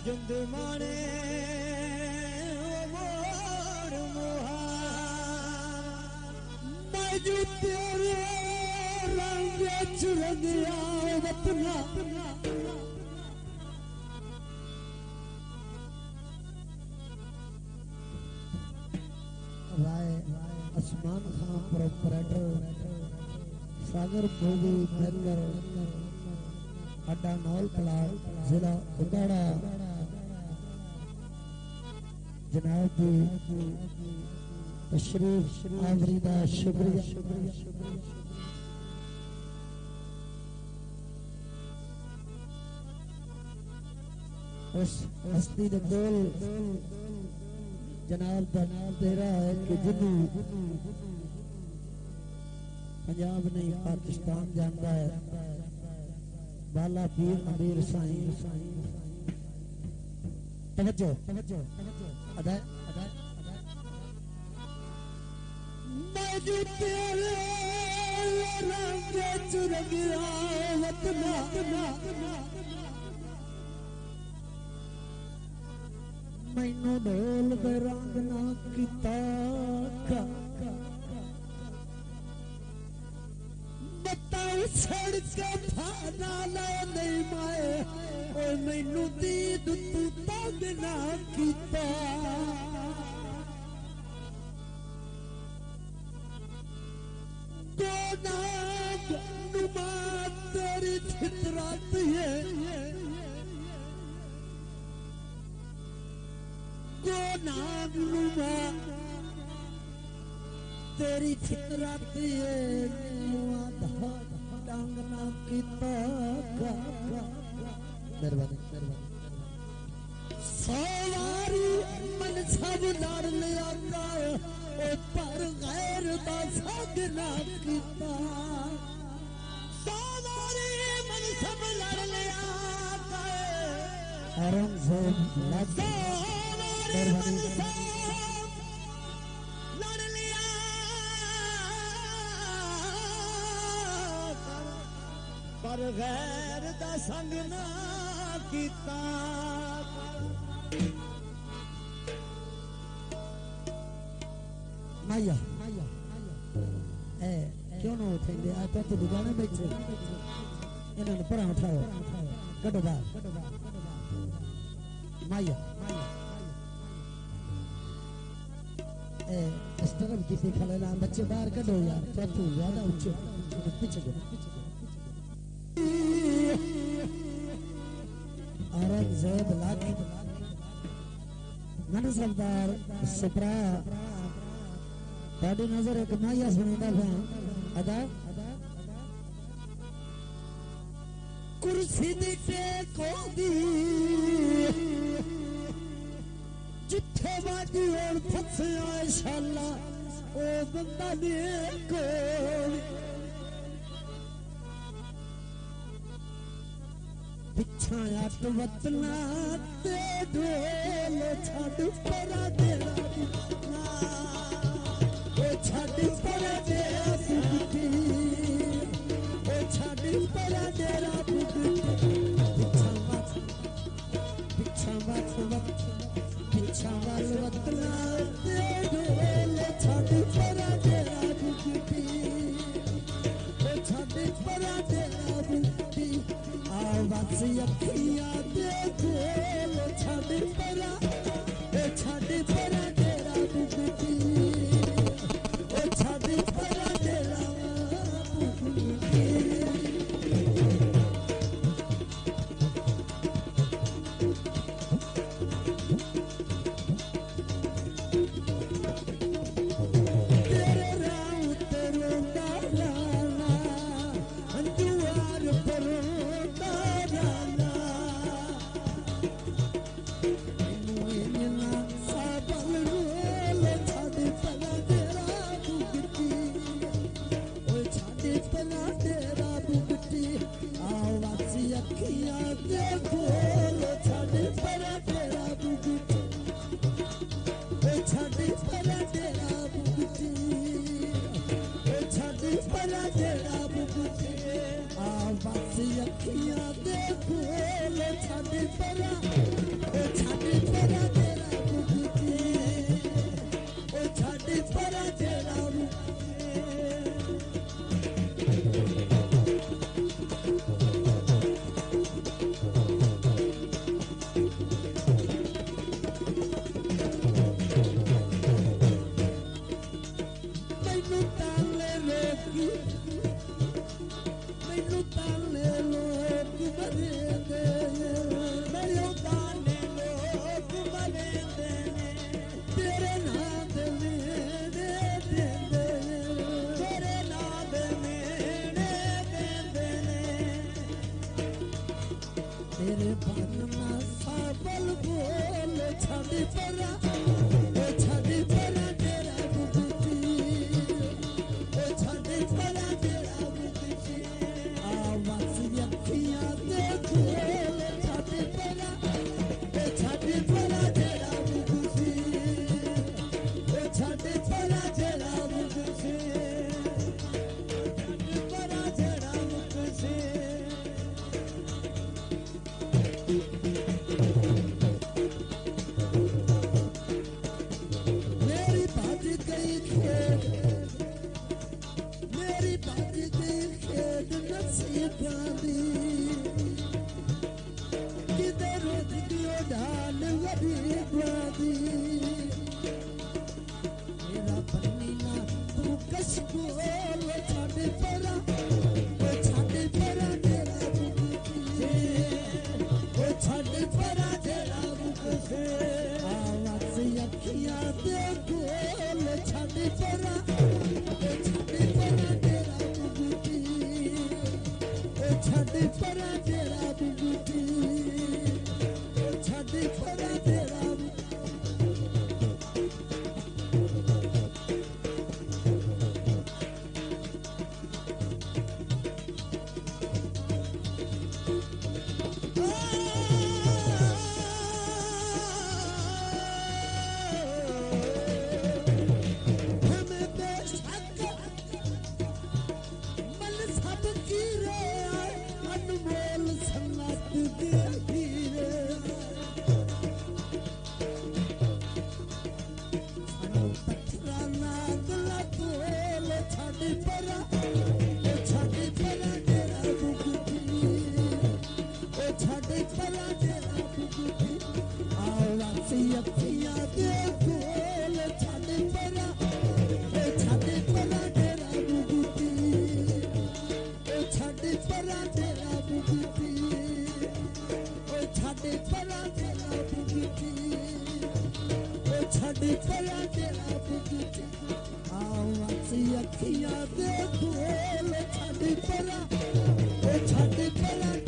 जिंद माने मैं तेरे रंग चुरंगिया वतना राय आसमान खां प्रोपरेटर सागर मूवी बैंगर अड्डा नौल प्लाट जिला उताड़ा जनाब जी तशरीफ आवरी दा शुक्रिया उस हस्ती दे कोल जनाब तेरा है कि जिन्नू पंजाब नहीं पाकिस्तान जाता है बाला पीर अमीर साईं तवज्जो अदा मैं जो तेरे रंग चुरंगिया वतना मैनू ढोल दे रंग ना किता बताओ छड़ के फाना ला नहीं माए और मैनू दीद तू तंग ना किता गोनाग नुमा तेरी फितरत है गोनाग नुमा तेरी फितरत डांगना किता मेहरबानी सवारी मन सब लड़ लिया पर गैर दा सागना किता सवारी मन सब लड़ लिया औरंगजेब लगा पर गैर दा संग ना कीता माया ए क्यों ना उठेंगे आ तो दुकान बैठे इन्होंने परा उठाओ कटो बाहर माया ए इस तरफ किसी खड़े ना बच्चे बाहर कटो यार तो ज्यादा ऊंचे पीछे औरंगजेब लाख मन सरदार सुपरा ताड़ी नजर एक माया सुनदा था अदा कुर्सी दी टेको दी जिथे वादी और फसिया शाला ओ बंदा ने कोल पिछा अट वतना ते ढोल छड़ परा देना ओ छड़ परा देरा बुद्धि ओ छड़ परा देरा बुद्धि पिछा वाल वतना ते ढोल छड़ परा देरा बुद्धि ओ छड़ परा देरा बुद्धि आवाज़ अखियाँ देखो लो छाड़े परा तेरा बुद्धि ओ छाड़े परा तेरा बुद्धि तेरे राव तेरे दाना अंजुआर पर अखियां दे कोल छड़ परा तेरा बुगती ओ छड़ परा तेरा तेरे बनना साबल बोल छड़ परा तेरा बुगती ओ छड़ परा तेरा बुगती आवाज़ अखियां दे कोल छड़ परा तेरा बुगती ओ छड़ परा तेरा बुगती परा तेरा बुगती मेरी बात गई खेद नसीबां दी किते रोज दियो ढाल गरीबां दी मेरा बन्नी ना तू कश बोल छड़ परा तेरा बुगती ओ छड़ परा तेरा बुगती आवाज़ अखियां दे कोल छड़ परा तेरा बुगती ओ छड़ परा तेरा बुगती ओ छड़ परा तेरा अखियां दे कोल छड़ परा